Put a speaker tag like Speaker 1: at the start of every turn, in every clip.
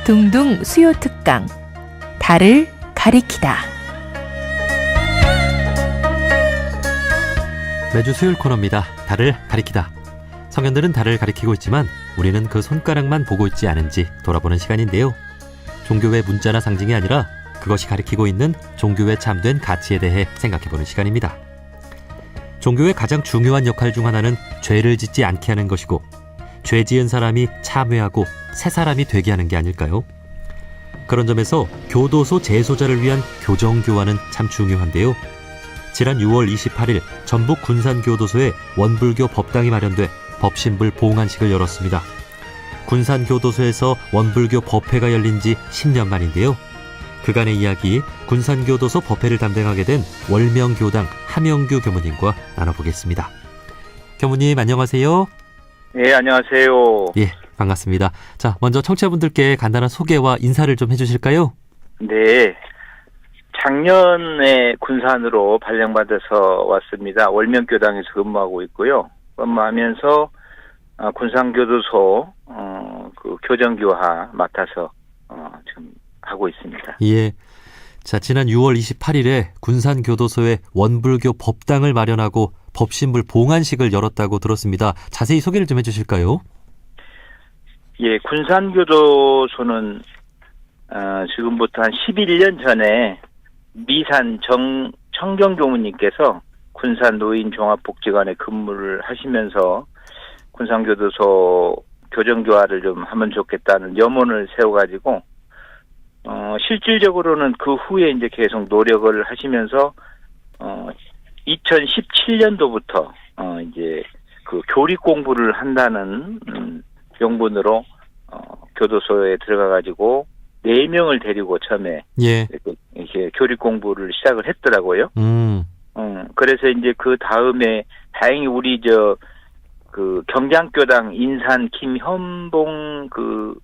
Speaker 1: 둥둥 수요 특강 달을 가리키다.
Speaker 2: 매주 수요일 코너입니다. 달을 가리키다. 성현들은 달을 가리키고 있지만 우리는 그 손가락만 보고 있지 않은지 돌아보는 시간인데요. 종교의 문자나 상징이 아니라 그것이 가리키고 있는 종교에 참된 가치에 대해 생각해보는 시간입니다. 종교의 가장 중요한 역할 중 하나는 죄를 짓지 않게 하는 것이고, 죄 지은 사람이 참회하고 새 사람이 되게 하는 게 아닐까요? 그런 점에서 교도소 재소자를 위한 교정교화는 참 중요한데요. 지난 6월 28일 전북 군산교도소에 원불교 법당이 마련돼 법신불 봉안식을 열었습니다. 군산교도소에서 원불교 법회가 열린 지 10년 만인데요. 그간의 이야기, 군산교도소 법회를 담당하게 된 월명교당 함영규 교무님과 나눠보겠습니다. 교무님 안녕하세요.
Speaker 3: 네, 안녕하세요.
Speaker 2: 예, 반갑습니다. 자, 먼저 청취자분들께 간단한 소개와 인사를 좀 해주실까요?
Speaker 3: 네, 작년에 군산으로 발령받아서 왔습니다. 월명교당에서 근무하고 있고요. 근무하면서 군산교도소 그 교정교화 맡아서 지금 하고 있습니다.
Speaker 2: 예. 자, 지난 6월 28일에 군산교도소에 원불교 법당을 마련하고 법신불 봉안식을 열었다고 들었습니다. 자세히 소개를 좀 해주실까요?
Speaker 3: 예, 군산교도소는 지금부터 한 11년 전에 미산 청경 교무님께서 군산 노인종합복지관에 근무를 하시면서 군산교도소 교정교화를 좀 하면 좋겠다는 염원을 세워가지고 실질적으로는 그 후에 이제 계속 노력을 하시면서 2017년도부터 이제 그 교리 공부를 한다는 명분으로 교도소에 들어가가지고 4명을 데리고 처음에
Speaker 2: 예.
Speaker 3: 이렇게 교리 공부를 시작을 했더라고요. 그래서 이제 그 다음에 다행히 우리 그 경장교당 인산 김현봉 그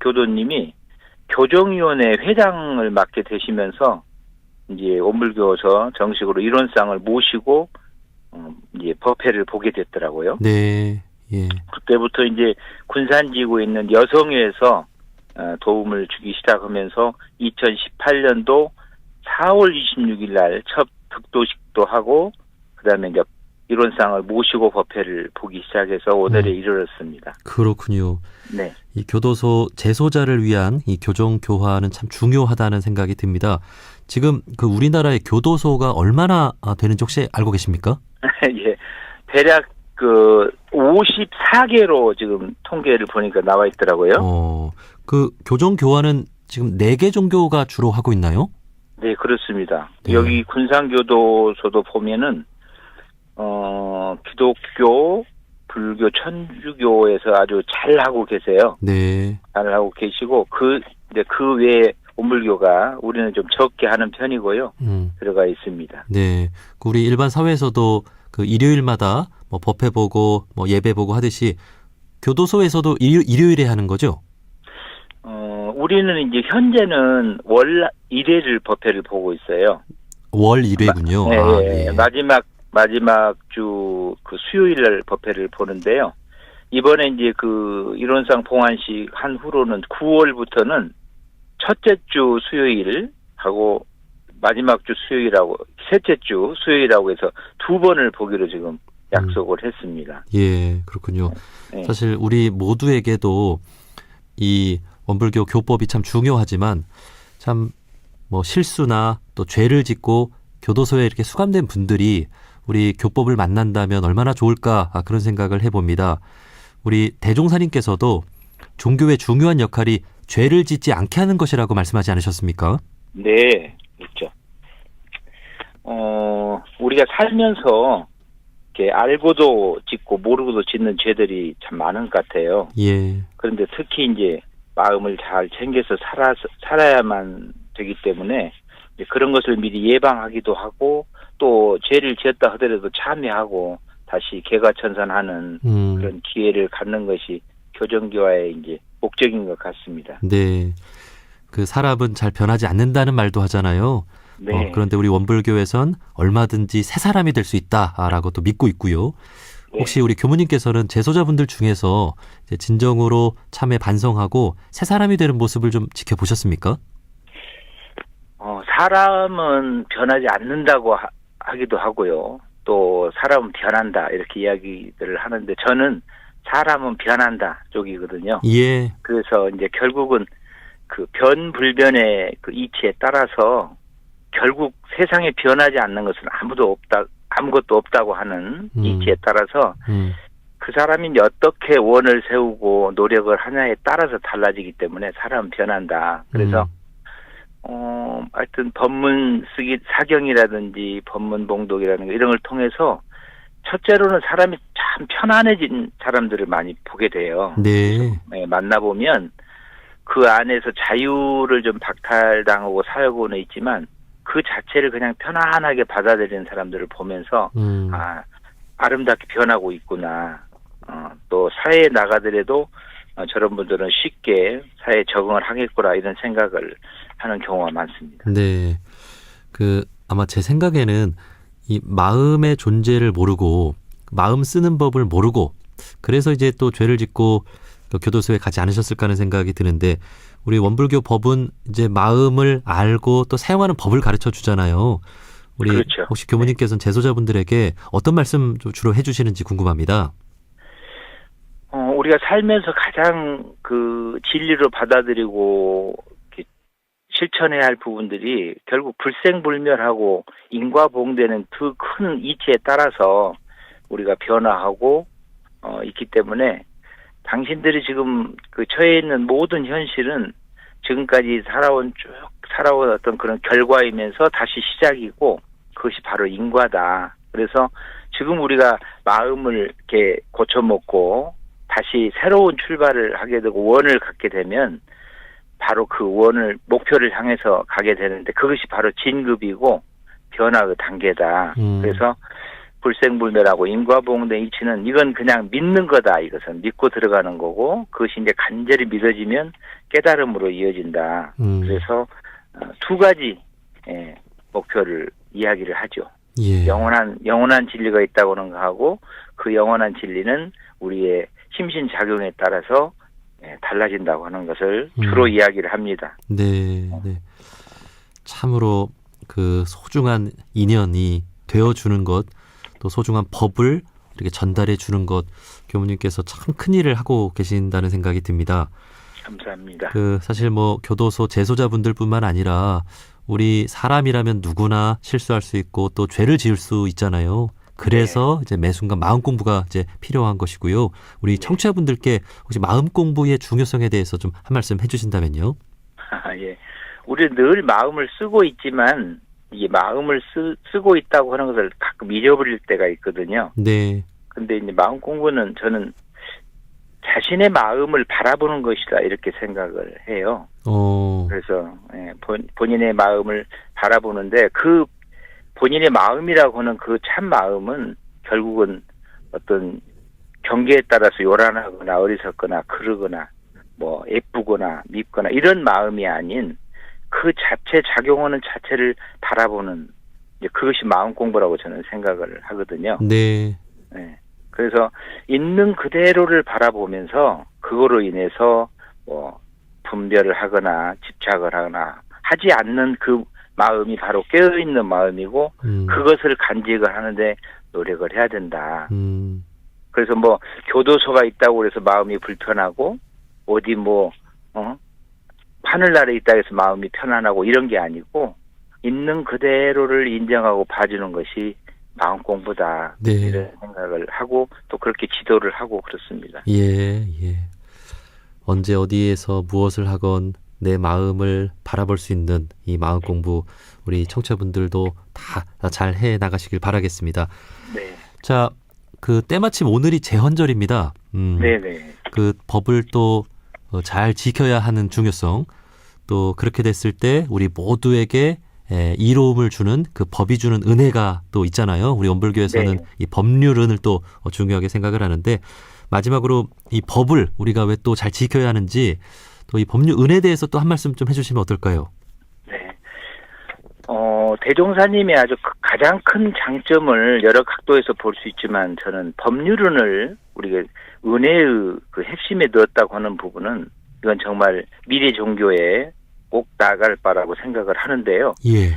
Speaker 3: 교도님이 교정위원회 회장을 맡게 되시면서 이제 원불교서 정식으로 일원상을 모시고 이제 법회를 보게 됐더라고요.
Speaker 2: 네. 예.
Speaker 3: 그때부터 이제 군산지구에 있는 여성회에서 도움을 주기 시작하면서 2018년도 4월 26일 날 첫 득도식도 하고 그다음에 이제 일원상을 모시고 법회를 보기 시작해서 오늘에 이르렀습니다.
Speaker 2: 그렇군요.
Speaker 3: 네.
Speaker 2: 이 교도소 재소자를 위한 이 교정 교화는 참 중요하다는 생각이 듭니다. 지금 그 우리나라의 교도소가 얼마나 되는지 혹시 알고 계십니까?
Speaker 3: 예. 대략 그 54개로 지금 통계를 보니까 나와 있더라고요.
Speaker 2: 그 교정 교화는 지금 4개 종교가 주로 하고 있나요?
Speaker 3: 네, 그렇습니다.
Speaker 2: 네.
Speaker 3: 여기 군산교도소도 보면은 기독교, 불교, 천주교에서 아주 잘 하고 계세요.
Speaker 2: 네.
Speaker 3: 잘 하고 계시고 그 외에 원불교가 우리는 좀 적게 하는 편이고요. 들어가 있습니다.
Speaker 2: 네. 우리 일반 사회에서도 그 일요일마다 뭐 법회 보고 뭐 예배 보고 하듯이 교도소에서도 일요일에 하는 거죠?
Speaker 3: 우리는 이제 현재는 월 1회를 법회를 보고 있어요.
Speaker 2: 월 1회군요.
Speaker 3: 네,
Speaker 2: 예.
Speaker 3: 마지막 주 그 수요일 날 법회를 보는데요. 이번에 이제 그 일원상 봉안식 한 후로는 9월부터는 첫째 주 수요일 하고 마지막 주 수요일하고 셋째 주 수요일하고 해서 2번을 보기로 지금 약속을 했습니다.
Speaker 2: 예, 그렇군요.
Speaker 3: 네.
Speaker 2: 사실 우리 모두에게도 이 원불교 교법이 참 중요하지만 참 뭐 실수나 또 죄를 짓고 교도소에 이렇게 수감된 분들이 우리 교법을 만난다면 얼마나 좋을까 그런 생각을 해봅니다. 우리 대종사님께서도 종교의 중요한 역할이 죄를 짓지 않게 하는 것이라고 말씀하지 않으셨습니까?
Speaker 3: 네, 있죠. 우리가 살면서 이렇게 알고도 짓고 모르고도 짓는 죄들이 참 많은 것 같아요.
Speaker 2: 예.
Speaker 3: 그런데 특히 이제 마음을 잘 챙겨서 살아야만 되기 때문에 이제 그런 것을 미리 예방하기도 하고 또 죄를 지었다 하더라도 참회하고 다시 개과천선하는 그런 기회를 갖는 것이 교정교화의 이제 목적인 것 같습니다.
Speaker 2: 네. 그 사람은 잘 변하지 않는다는 말도 하잖아요.
Speaker 3: 네.
Speaker 2: 그런데 우리 원불교에선 얼마든지 새 사람이 될 수 있다라고 또 믿고 있고요. 혹시 우리 교무님께서는 재소자분들 중에서 이제 진정으로 참에 반성하고 새 사람이 되는 모습을 좀 지켜보셨습니까?
Speaker 3: 사람은 변하지 않는다고 하기도 하고요. 또 사람은 변한다 이렇게 이야기들을 하는데 저는 사람은 변한다 쪽이거든요.
Speaker 2: 예.
Speaker 3: 그래서 이제 결국은 그 변불변의 그 이치에 따라서 결국 세상에 변하지 않는 것은 아무것도 없다고 하는 이치에 따라서 그 사람이 이제 어떻게 원을 세우고 노력을 하냐에 따라서 달라지기 때문에 사람은 변한다. 그래서 하여튼 법문 쓰기 사경이라든지 법문 봉독이라는 거 이런 걸 통해서 첫째로는 사람이 참 편안해진 사람들을 많이 보게 돼요.
Speaker 2: 네.
Speaker 3: 네, 만나보면 그 안에서 자유를 좀 박탈당하고 살고는 있지만 그 자체를 그냥 편안하게 받아들이는 사람들을 보면서 아름답게 변하고 있구나. 또 사회에 나가더라도 저런 분들은 쉽게 사회에 적응을 하겠구나 이런 생각을 하는 경우가 많습니다.
Speaker 2: 네. 아마 제 생각에는 이 마음의 존재를 모르고 마음 쓰는 법을 모르고 그래서 이제 또 죄를 짓고 교도소에 가지 않으셨을까 하는 생각이 드는데 우리 원불교 법은 이제 마음을 알고 또 사용하는 법을 가르쳐 주잖아요. 우리
Speaker 3: 그렇죠.
Speaker 2: 혹시 교무님께서는 재소자분들에게 어떤 말씀 좀 주로 해주시는지 궁금합니다.
Speaker 3: 우리가 살면서 가장 그 진리로 받아들이고 실천해야 할 부분들이 결국 불생불멸하고 인과보응되는 그 큰 이치에 따라서 우리가 변화하고 있기 때문에 당신들이 지금 그 처해 있는 모든 현실은 지금까지 살아온 어떤 그런 결과이면서 다시 시작이고 그것이 바로 인과다. 그래서 지금 우리가 마음을 이렇게 고쳐먹고 다시 새로운 출발을 하게 되고 원을 갖게 되면 바로 그 원을 목표를 향해서 가게 되는데 그것이 바로 진급이고 변화의 단계다. 그래서 불생불멸하고 인과보응된 이치는 이건 그냥 믿는 거다. 이것은 믿고 들어가는 거고 그것이 이제 간절히 믿어지면 깨달음으로 이어진다. 그래서 두 가지 목표를 이야기를 하죠.
Speaker 2: 예.
Speaker 3: 영원한 진리가 있다고는 하고 그 영원한 진리는 우리의 심신작용에 따라서 달라진다고 하는 것을 주로 이야기를 합니다.
Speaker 2: 네, 네. 참으로 그 소중한 인연이 되어주는 것, 또 소중한 법을 이렇게 전달해 주는 것, 교무님께서 참 큰 일을 하고 계신다는 생각이 듭니다.
Speaker 3: 감사합니다.
Speaker 2: 사실 교도소 재소자분들뿐만 아니라 우리 사람이라면 누구나 실수할 수 있고 또 죄를 지을 수 있잖아요. 그래서 이제 매 순간 마음 공부가 이제 필요한 것이고요. 우리 청취자분들께 혹시 마음 공부의 중요성에 대해서 좀 한 말씀 해주신다면요.
Speaker 3: 예. 우리 늘 마음을 쓰고 있지만 이 마음을 쓰고 있다고 하는 것을 가끔 잊어버릴 때가 있거든요.
Speaker 2: 네.
Speaker 3: 근데 이제 마음 공부는 저는 자신의 마음을 바라보는 것이다 이렇게 생각을 해요. 그래서 본인의 마음을 바라보는데 그 본인의 마음이라고 하는 그 참 마음은 결국은 어떤 경계에 따라서 요란하거나 어리석거나 그러거나 예쁘거나 밉거나 이런 마음이 아닌 그 자체 작용하는 자체를 바라보는 이제 그것이 마음 공부라고 저는 생각을 하거든요.
Speaker 2: 네.
Speaker 3: 네. 그래서 있는 그대로를 바라보면서 그거로 인해서 분별을 하거나 집착을 하거나 하지 않는 그 마음이 바로 깨어있는 마음이고 그것을 간직을 하는데 노력을 해야 된다. 그래서 교도소가 있다고 해서 마음이 불편하고 어디 하늘나라에 있다고 해서 마음이 편안하고 이런 게 아니고 있는 그대로를 인정하고 봐주는 것이 마음 공부다.
Speaker 2: 네.
Speaker 3: 이런 생각을 하고 또 그렇게 지도를 하고 그렇습니다.
Speaker 2: 예. 언제 어디에서 무엇을 하건 내 마음을 바라볼 수 있는 이 마음 공부 우리 청취자분들도 다 잘 해 나가시길 바라겠습니다.
Speaker 3: 네.
Speaker 2: 자, 때마침 오늘이 제헌절입니다.
Speaker 3: 네네.
Speaker 2: 그 법을 또 잘 지켜야 하는 중요성 또 그렇게 됐을 때 우리 모두에게 이로움을 주는 그 법이 주는 은혜가 또 있잖아요. 우리 원불교에서는
Speaker 3: 네.
Speaker 2: 이 법률은을 또 중요하게 생각을 하는데 마지막으로 이 법을 우리가 왜 또 잘 지켜야 하는지 또 이 법률은에 대해서 또 한 말씀 좀 해주시면 어떨까요?
Speaker 3: 네. 대종사님이 아주 가장 큰 장점을 여러 각도에서 볼 수 있지만 저는 법률은을 우리가 은혜의 그 핵심에 넣었다고 하는 부분은 이건 정말 미래 종교에 꼭 나아갈 바라고 생각을 하는데요.
Speaker 2: 예.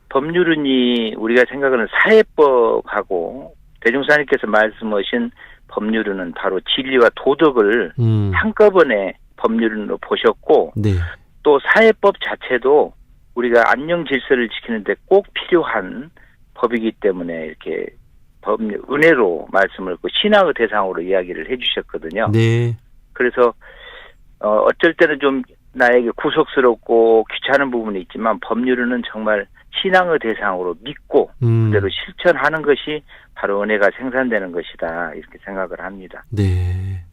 Speaker 3: 법률은이 우리가 생각하는 사회법하고 대종사님께서 말씀하신 법률은 바로 진리와 도덕을 한꺼번에 법률로 보셨고
Speaker 2: 네.
Speaker 3: 또 사회법 자체도 우리가 안녕 질서를 지키는데 꼭 필요한 법이기 때문에 이렇게 법률 은혜로 말씀을 그 신앙의 대상으로 이야기를 해주셨거든요.
Speaker 2: 네.
Speaker 3: 그래서 어쩔 때는 좀 나에게 구속스럽고 귀찮은 부분이 있지만 법률은 정말 신앙의 대상으로 믿고 그대로 실천하는 것이 바로 은혜가 생산되는 것이다 이렇게 생각을 합니다.
Speaker 2: 네.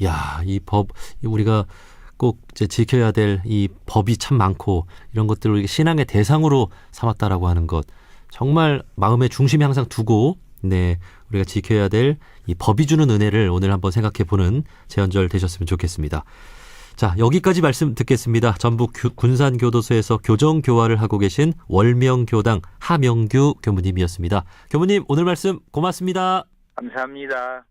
Speaker 2: 야, 이 법 우리가 꼭 이제 지켜야 될 이 법이 참 많고 이런 것들을 우리가 신앙의 대상으로 삼았다라고 하는 것 정말 마음의 중심에 항상 두고 네 우리가 지켜야 될 이 법이 주는 은혜를 오늘 한번 생각해 보는 제헌절 되셨으면 좋겠습니다. 자, 여기까지 말씀 듣겠습니다. 전북 군산교도소에서 교정교화를 하고 계신 월명교당 하명규 교무님이었습니다. 교무님 오늘 말씀 고맙습니다.
Speaker 3: 감사합니다.